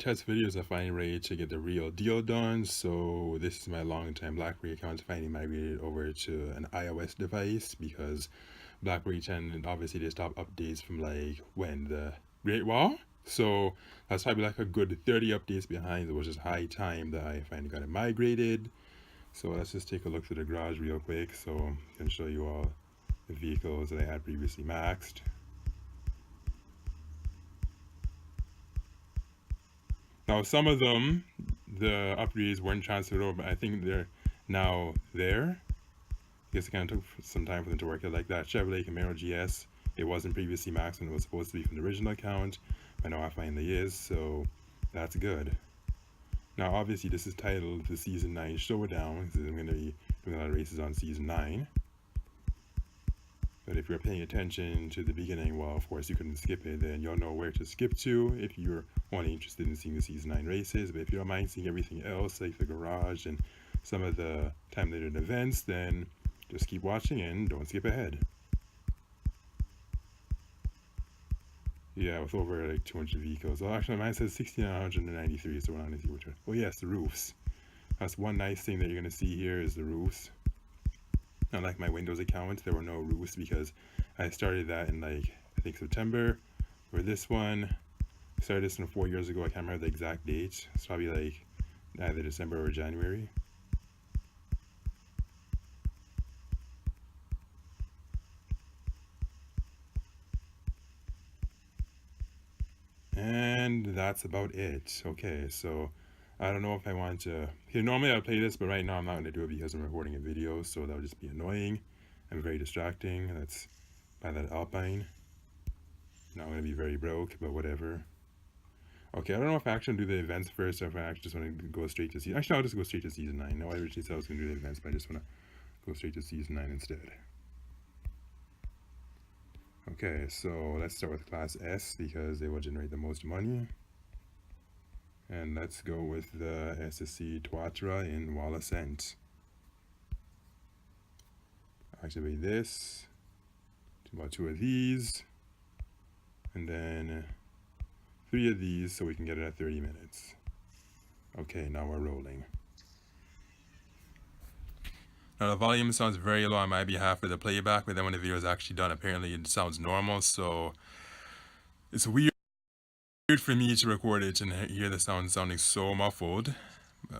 test videos, I find ready to get the real deal done. So this is my long-time BlackBerry account finally migrated over to an iOS device because BlackBerry 10 obviously they stopped updates from like when the Great Wall. So that's probably like a good 30 updates behind, which is high time that I finally got it migrated. So let's just take a look to the garage real quick so I can show you all the vehicles that I had previously maxed. Now some of them, the upgrades weren't transferred over, but I think they're now there. I guess it kind of took some time for them to work out like that. Chevrolet Camaro GS, it wasn't previously maxed when it was supposed to be from the original account, but now it finally is, so that's good. Now obviously this is titled the Season 9 Showdown, because I'm going to be doing a lot of races on Season 9. But if you're paying attention to the beginning, well, of course you couldn't skip it, then you'll know where to skip to if you're only interested in seeing the Season 9 races. But if you don't mind seeing everything else, like the garage and some of the time-limited events, then just keep watching and don't skip ahead. Yeah, with over like 200 vehicles. Well, actually, mine says 1,693, so we're not going to see which one. Oh, yes, the roofs. That's one nice thing that you're going to see here is the roofs. Unlike my Windows account, there were no roofs because I started that in like, I think September. For this one, I started this one 4 years ago. I can't remember the exact date. It's probably like either December or January. And that's about it. Okay, so I don't know if I want to. Okay, normally I'll play this, but right now I'm not going to do it because I'm recording a video, so that'll just be annoying and very distracting. That's by that Alpine. Now I'm going to be very broke, but whatever. Okay, I don't know if I actually do the events first or if I actually just want to go straight to season. Actually, I'll just go straight to season 9. No, I originally said I was going to do the events, but I just want to go straight to season 9 instead. Okay, so let's start with Class S because they will generate the most money. And let's go with the SSC Tuatra in Wall Ascent. Activate this. About 2 of these. And then 3 of these so we can get it at 30 minutes. Okay, now we're rolling. Now the volume sounds very low on my behalf for the playback, but then when the video is actually done, apparently it sounds normal, so it's weird for me to record it and hear the sound sounding so muffled.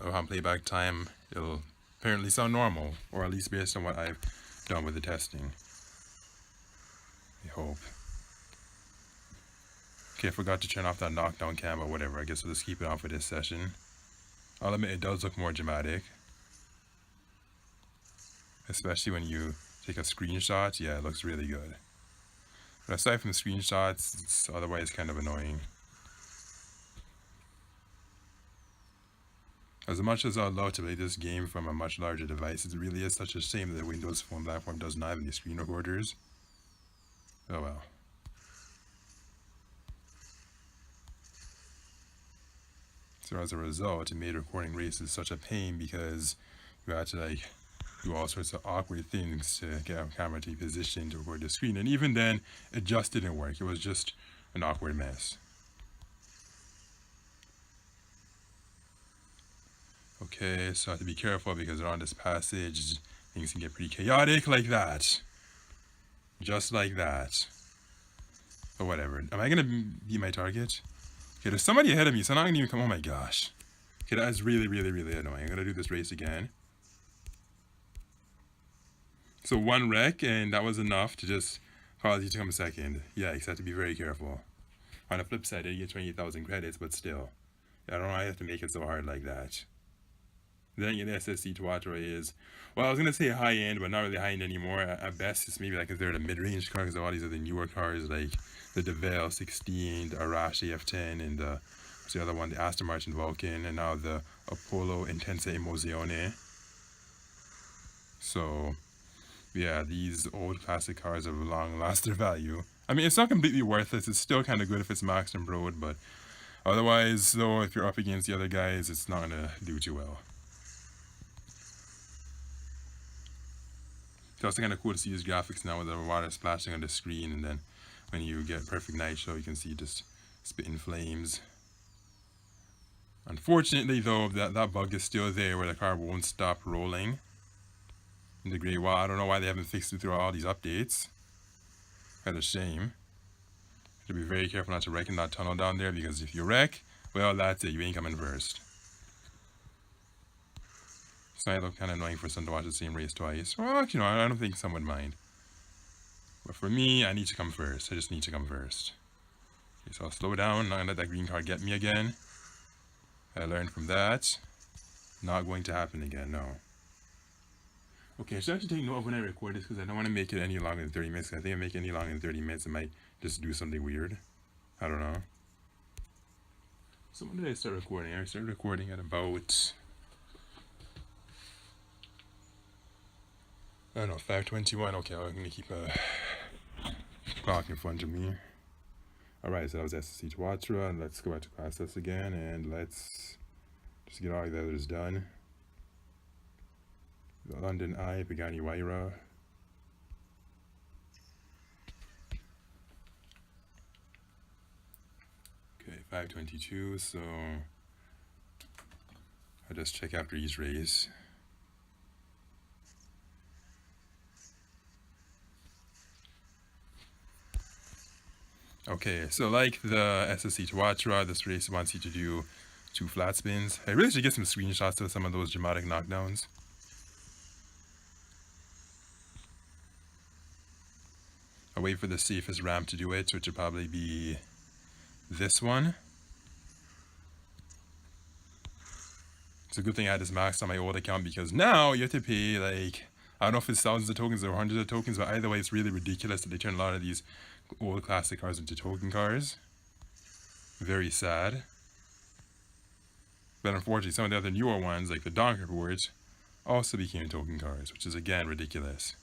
On playback time, it'll apparently sound normal, or at least based on what I've done with the testing. I hope. Okay, I forgot to turn off that knockdown cam or whatever. I guess we'll just keep it on for this session. I'll admit it does look more dramatic. Especially when you take a screenshot, yeah, it looks really good. But aside from the screenshots, it's otherwise kind of annoying. As much as I'd love to play this game from a much larger device, it really is such a shame that the Windows Phone platform does not have any screen recorders. Oh well. So as a result, it made recording races such a pain because you had to like do all sorts of awkward things to get a camera to be positioned to record the screen. And even then, it just didn't work. It was just an awkward mess. Okay, so I have to be careful because around this passage, things can get pretty chaotic like that. Just like that. But whatever. Am I going to be my target? Okay, there's somebody ahead of me, so I'm not going to even come. Oh my gosh. Okay, that is really, really, really annoying. I'm going to do this race again. So 1 wreck, and that was enough to just cause you to come second. Yeah, you have to be very careful. On the flip side, I get 28,000 credits, but still. I don't know why I have to make it so hard like that. Then the SSC Tuatra is, well, I was going to say high-end, but not really high-end anymore. At best, it's maybe like considered a mid-range car because all these are the newer cars like the DeVille 16, the Arash AF10, and what's the other one? The Aston Martin Vulcan, and now the Apollo Intensa Emozione. So yeah, these old classic cars have long lost their value. I mean, it's not completely worthless. It's still kind of good if it's maxed and broad, but otherwise, though, if you're up against the other guys, it's not going to do too well. It's also kind of cool to see these graphics now with the water splashing on the screen, and then when you get perfect night show, you can see just spitting flames. Unfortunately, though, that bug is still there where the car won't stop rolling in the Great Wall. I don't know why they haven't fixed it through all these updates. Kind of shame. You have to be very careful not to wreck in that tunnel down there, because if you wreck, well, that's it. You ain't coming first. It's kind of annoying for someone to watch the same race twice. Well, you know, I don't think some would mind. But for me, I need to come first. I just need to come first. Okay, so I'll slow down, not gonna let that green car get me again. I learned from that. Not going to happen again, no. Okay, I should actually take note of when I record this, because I don't want to make it any longer than 30 minutes. I think if I make it any longer than 30 minutes, it might just do something weird. I don't know. So when did I start recording? I started recording at about, I don't know, 5:21. Okay, I'm going to keep a clock in front of me. Alright, so that was SSC to Watra, and let's go back to class test again, and let's just get all the others done. The London Eye, Pagani Waira. Okay, 5:22, so I'll just check after each race. Okay, so like the SSC to Watra, this race wants you to do 2 flat spins. I really should get some screenshots of some of those dramatic knockdowns. I'll wait for the safest ramp to do it, which would probably be this one. It's a good thing I had this maxed on my old account, because now you have to pay, like, I don't know if it's thousands of tokens or hundreds of tokens, but either way it's really ridiculous that they turn a lot of these old classic cars into token cars. Very sad. But unfortunately, some of the other newer ones, like the Donk Rewards, also became token cars, which is again ridiculous.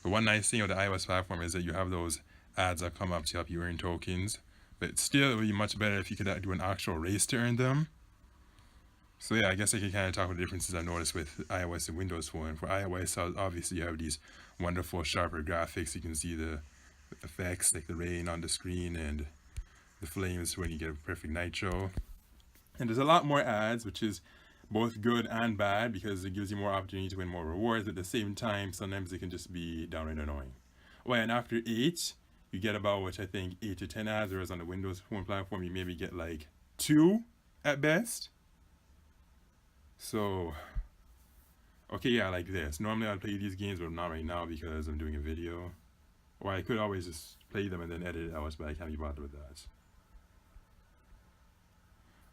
But one nice thing of the iOS platform is that you have those ads that come up to help you earn tokens. But still, it would be much better if you could do an actual race to earn them. So yeah, I guess I can kind of talk about the differences I've noticed with iOS and Windows Phone. For iOS, obviously you have these wonderful, sharper graphics. You can see the effects, like the rain on the screen and the flames when you get a perfect nitro. And there's a lot more ads, which is both good and bad, because it gives you more opportunity to win more rewards. At the same time, sometimes it can just be downright annoying. Well, and after 8, you get about, which I think 8 to 10 ads, whereas on the Windows Phone platform, you maybe get like 2 at best. So, okay, yeah, like this. Normally I'd play these games, but not right now because I'm doing a video. Or I could always just play them and then edit it out, but I can't be bothered with that.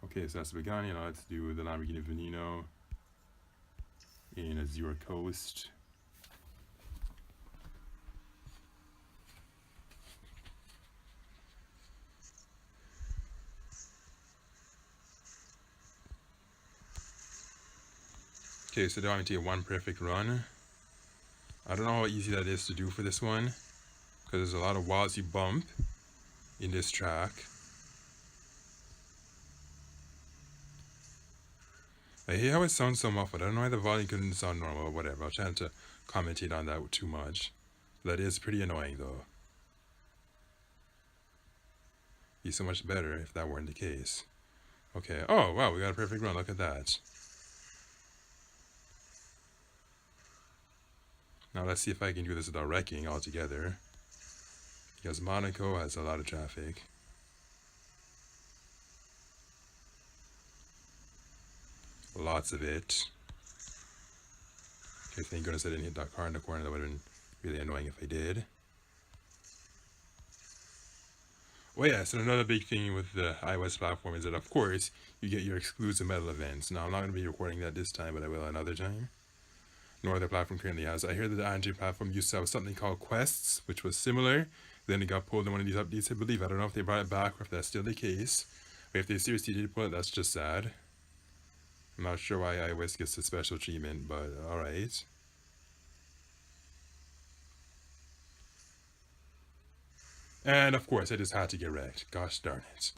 Okay, so that's the Pagani. Now let's do the Lamborghini Veneno in Azure Coast. Okay, so now I'm going to take 1 perfect run. I don't know how easy that is to do for this one, because there's a lot of walls you bump in this track. I hear how it sounds so muffled. I don't know why the volume couldn't sound normal or whatever. I'll try not to commentate on that too much. That is pretty annoying though. Be so much better if that weren't the case. Okay, oh wow, we got a perfect run, look at that. Now let's see if I can do this without wrecking altogether, because Monaco has a lot of traffic. Lots of it. Okay, thank goodness I didn't hit that car in the corner. That would have been really annoying if I did. Oh yeah, so another big thing with the iOS platform is that, of course, you get your exclusive medal events. Now, I'm not going to be recording that this time, but I will another time. No other platform currently has. I hear that the Android platform used to have something called Quests, which was similar. Then it got pulled in one of these updates, I believe. I don't know if they brought it back or if that's still the case. But if they seriously did pull it, that's just sad. I'm not sure why iOS gets the special treatment, but alright. And of course, I just had to get wrecked. Gosh darn it.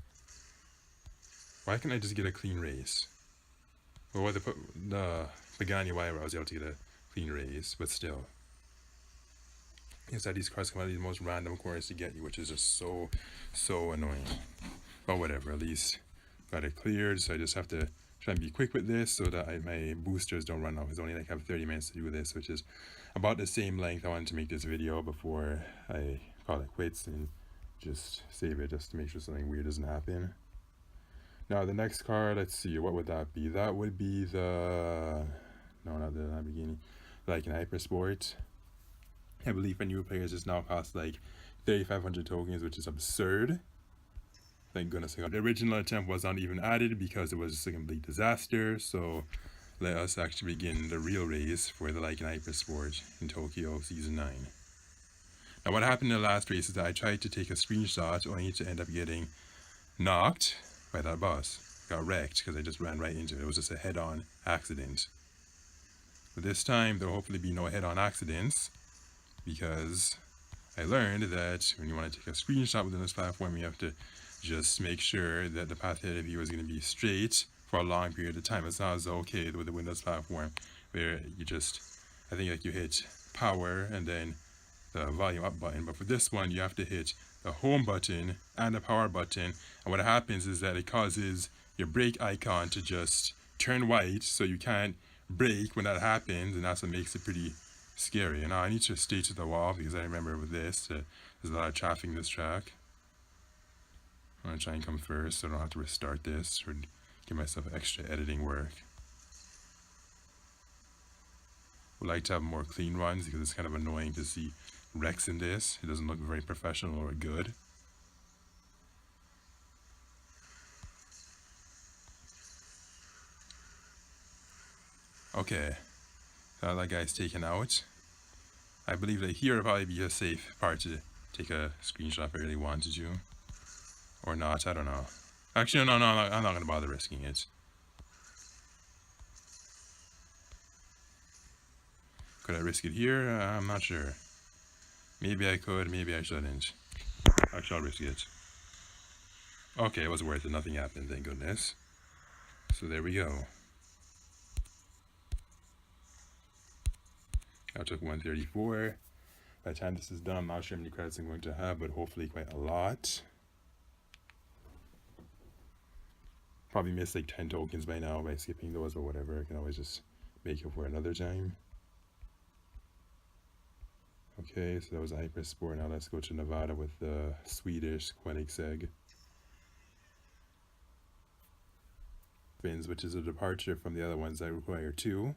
Why can't I just get a clean race? Well, the Pagani Waira, I was able to get a clean race, but still. It's that these cars come out of these most random corners to get you, which is just so annoying. But whatever, at least got it cleared, so I just have to try and be quick with this so that my boosters don't run out. It's only like I have 30 minutes to do this, which is about the same length I wanted to make this video before I call it quits and just save it just to make sure something weird doesn't happen. Now the next card, let's see, what would that be? That would be the, no, not the Lamborghini, like an Hypersport. I believe for new players this now costs like 3,500 tokens, which is absurd. Thank goodness I got the original attempt was not even added because it was just a complete disaster. So let us actually begin the real race for the Lycan Hypersport in Tokyo Season 9. Now what happened in the last race is that I tried to take a screenshot only to end up getting knocked by that bus. Got wrecked because I just ran right into it. It was just a head-on accident. But this time there will hopefully be no head-on accidents because I learned that when you want to take a screenshot within this platform, you have to just make sure that the path ahead of you is going to be straight for a long period of time. It's not as okay with the Windows platform where you just, I think like you hit power and then the volume up button, but for this one you have to hit the home button and the power button, and what happens is that it causes your brake icon to just turn white, so you can't brake when that happens, and that's what makes it pretty scary. And now I need to stay to the wall because I remember with this there's a lot of traffic in this track. I'm going to try and come first so I don't have to restart this or give myself extra editing work. Would like to have more clean runs because it's kind of annoying to see wrecks in this. It doesn't look very professional or good. Okay, so that guy's taken out. I believe that here would probably be a safe part to take a screenshot if I really wanted to. Or not, I don't know. Actually, no, I'm not going to bother risking it. Could I risk it here? I'm not sure. Maybe I could, maybe I shouldn't. Actually, I'll risk it. Okay, it was worth it. Nothing happened, thank goodness. So there we go. I took 134. By the time this is done, I'm not sure how many credits I'm going to have, but hopefully quite a lot. Probably missed like 10 tokens by now by skipping those or whatever. I can always just make it for another time. Okay, so that was Hypersport. Now let's go to Nevada with the Swedish Koenigsegg. Spins, which is a departure from the other ones that require 2.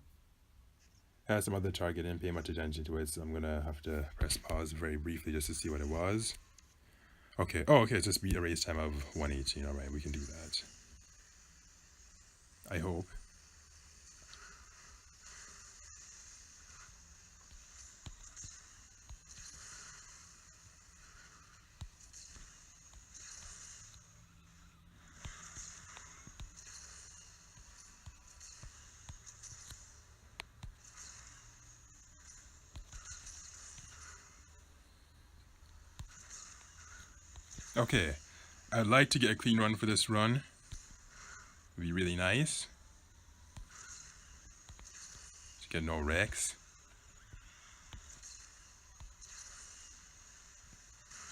Has some other target, didn't pay much attention to it, so I'm gonna have to press pause very briefly just to see what it was. Okay, oh okay, it's just beat a race time of 118. Alright, we can do that. I hope. Okay, I'd like to get a clean run for this run. It'd be really nice. To get no wrecks.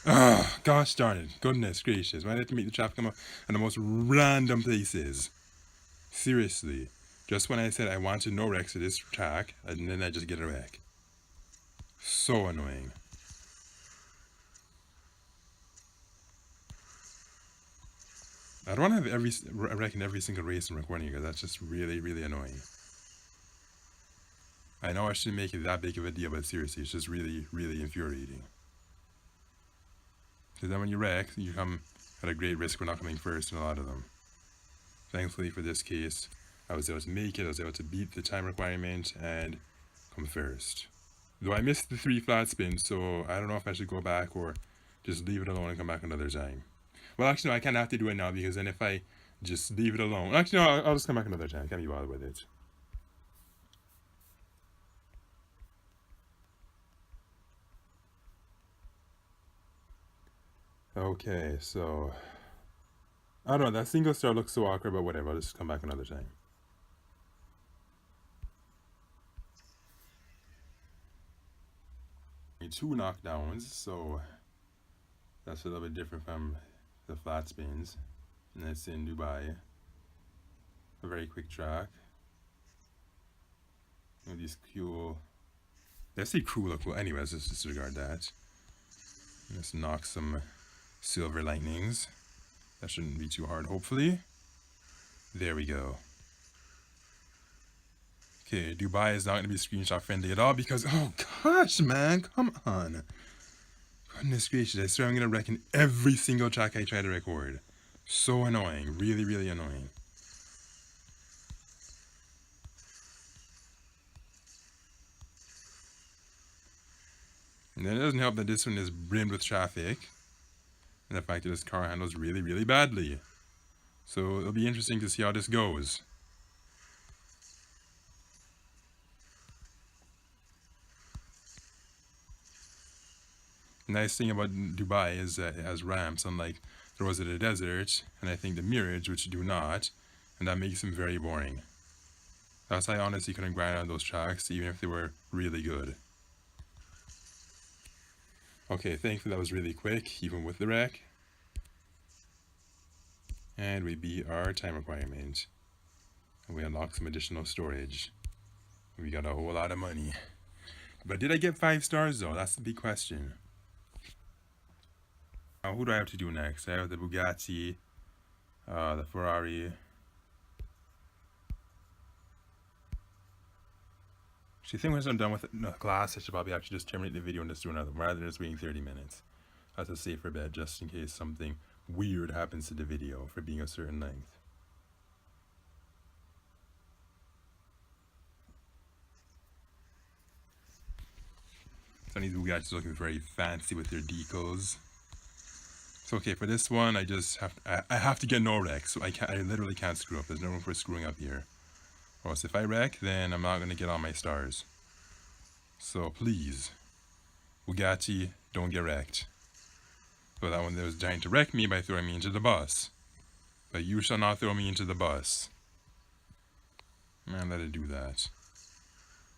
Ah, gosh darn it. Goodness gracious. Why did I have to make the traffic come up in the most random places? Seriously. Just when I said I wanted no wrecks to this track, and then I just get a wreck. So annoying. I don't want to have a wreck in every single race I'm recording because that's just really, really annoying. I know I shouldn't make it that big of a deal, but seriously, it's just really, really infuriating. Because then when you wreck, you come at a great risk for not coming first in a lot of them. Thankfully for this case, I was able to make it, I was able to beat the time requirement and come first. Though I missed the 3 flat spins, so I don't know if I should go back or just leave it alone and come back another time. Well, actually, no, I kind of have to do it now because then if I just leave it alone... Actually, no, I'll just come back another time. I can't be bothered with it. Okay, so... I don't know, that single star looks so awkward, but whatever. I'll just come back another time. Two knockdowns, so that's a little bit different from the flat spins. And it's in Dubai. A very quick track. And these cool. Let's say cool or cool. Anyways, let's disregard that. Let's knock some silver lightnings. That shouldn't be too hard, hopefully. There we go. Okay, Dubai is not going to be screenshot friendly at all because, oh gosh, man, come on. Goodness gracious, I swear I'm going to wreck in every single track I try to record. So annoying, really, really annoying. And then it doesn't help that this one is brimmed with traffic. And the fact that this car handles really, really badly. So it'll be interesting to see how this goes. Nice thing about Dubai is that it has ramps, unlike the Rosetta Desert, and I think the Mirage, which do not, and that makes them very boring. That's why I honestly couldn't grind on those tracks, even if they were really good. Okay, thankfully that was really quick, even with the wreck. And we beat our time requirement. And we unlocked some additional storage. We got a whole lot of money. But did I get 5 stars though? That's the big question. Now, who do I have to do next? I have the Bugatti, the Ferrari. Actually, I think once I'm done with the class, I should probably actually just terminate the video and just do another one, rather than just waiting 30 minutes. That's a safer bet, just in case something weird happens to the video for being a certain length. Some of these Bugattis looking very fancy with their decals. So okay, for this one, I have to get no wreck, so I literally can't screw up. There's no room for screwing up here. Or else if I wreck, then I'm not gonna get all my stars. So please, Bugatti, don't get wrecked. So that one that was trying to wreck me by throwing me into the bus. But you shall not throw me into the bus. Man, let it do that.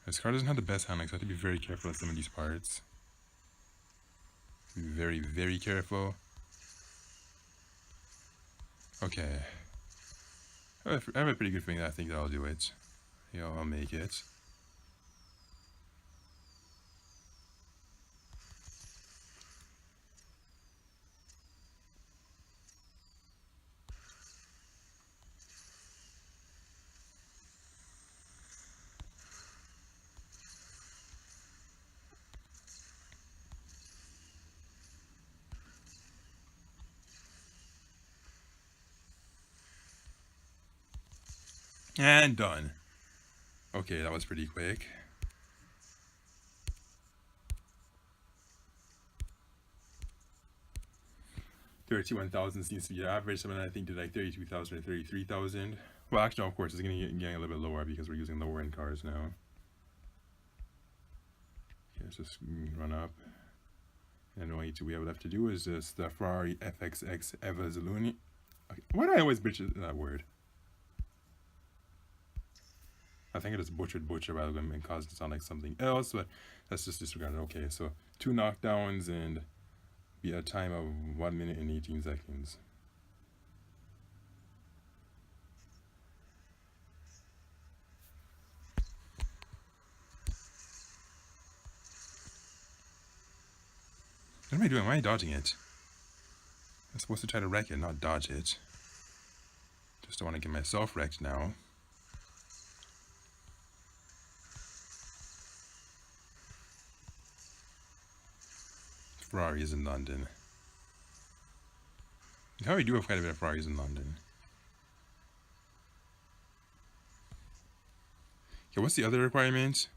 This car doesn't have the best handling, so I have to be very careful with some of these parts. Be very, very careful. Okay. I have a pretty good feeling that I think that I'll do it. Yeah, I'll make it. And done. Okay, that was pretty quick. $31,000 seems to be the average. Someone I think did like 32,000 or 33,000. Well, actually, no, of course, it's going to get a little bit lower because we're using lower end cars now. Okay, let's just run up. And the only two we have left to do is just the Ferrari FXX Eva Zaluni. Okay. Why do I always butcher that word? I think I just butchered butcher rather than caused it to sound like something else, but let's just disregard it. Okay, so 2 knockdowns and be a time of 1 minute and 18 seconds. What am I doing? Why am I dodging it? I'm supposed to try to wreck it, not dodge it. Just don't want to get myself wrecked now. Ferraris in London. How we do have quite a bit of Ferraris in London. Okay, what's the other requirement?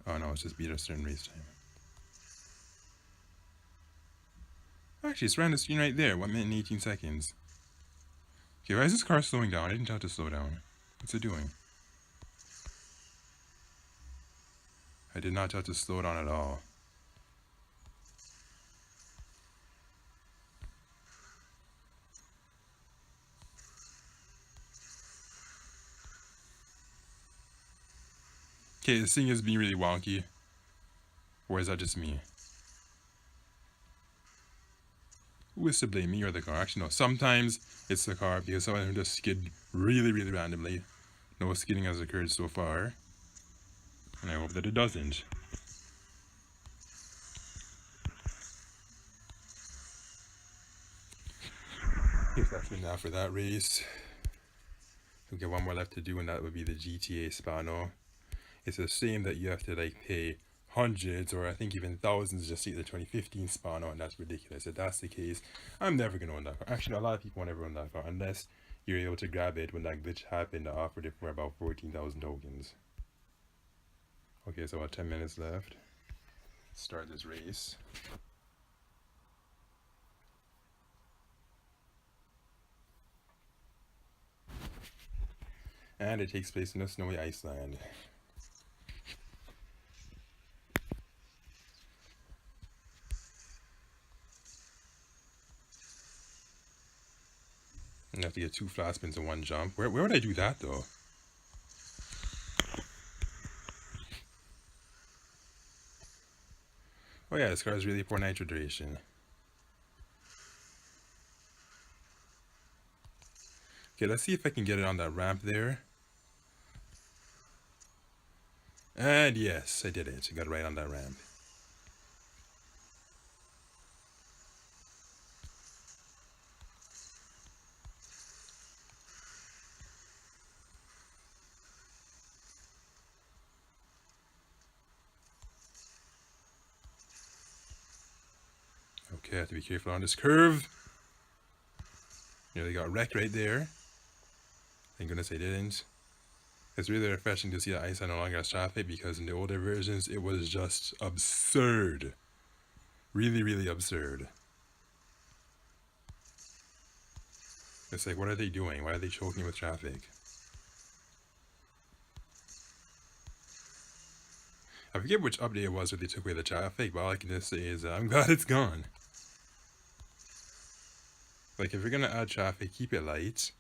Oh no, it's just beat a certain race time. Actually, it's around the screen right there. 1 minute and 18 seconds. Okay, why is this car slowing down? I didn't tell it to slow down. What's it doing? I did not tell it to slow down at all. Okay, this thing is being really wonky. Or is that just me? Who is to blame, me or the car? Actually, no. Sometimes it's the car because someone just skid really, really randomly. No skidding has occurred so far, and I hope that it doesn't. If that's enough for that race, we'll get one more left to do, and that would be the GTA Spano. It's a shame that you have to like pay hundreds or I think even thousands just to get the 2015 Spano, and that's ridiculous. If that's the case, I'm never gonna own that car. Actually, a lot of people won't ever own that car unless you're able to grab it when that glitch happened. I offered it for about 14,000 tokens. Okay, so about 10 minutes left. Start this race. And it takes place in a snowy Iceland. You have to get 2 flat spins in one jump. Where would I do that though? Oh yeah, this car is really poor nitro duration. Okay, let's see if I can get it on that ramp there. And yes, I did it. I got it right on that ramp. Okay, I have to be careful on this curve. Nearly got wrecked right there. Thank goodness I didn't. It's really refreshing to see that Iceland no longer has traffic, because in the older versions it was just absurd. Really, really absurd. It's like, what are they doing? Why are they choking with traffic? I forget which update it was where they took away the traffic, but all I can just say is I'm glad it's gone. Like, if you're gonna add traffic, keep it light,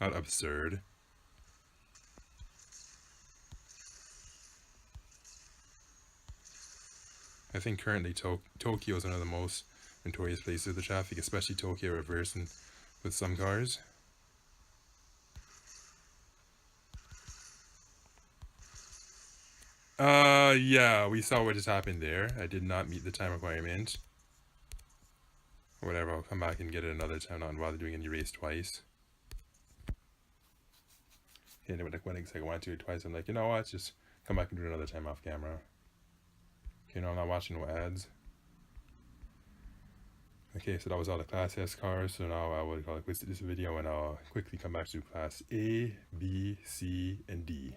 not absurd. I think currently Tokyo is one of the most notorious places with the traffic, especially Tokyo reverse and with some cars. Yeah, we saw what just happened there. I did not meet the time requirement. Whatever, I'll come back and get it another time, not bother doing any race twice. Okay, and like when I want to do it twice, I'm like, you know what, just come back and do it another time off camera. Okay, no, I'm not watching no ads. Okay, so that was all the Class S cars, so now I will quit this video and I'll quickly come back to Class A, B, C, and D.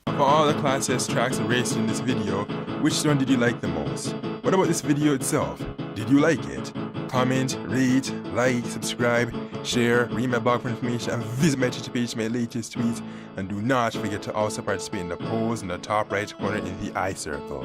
For all the Class S tracks and races in this video, which one did you like the most? What about this video itself? Did you like it? Comment, rate, like, subscribe, share, read my blog for information, and visit my Twitter page for my latest tweets. And do not forget to also participate in the polls in the top right corner in the I circle.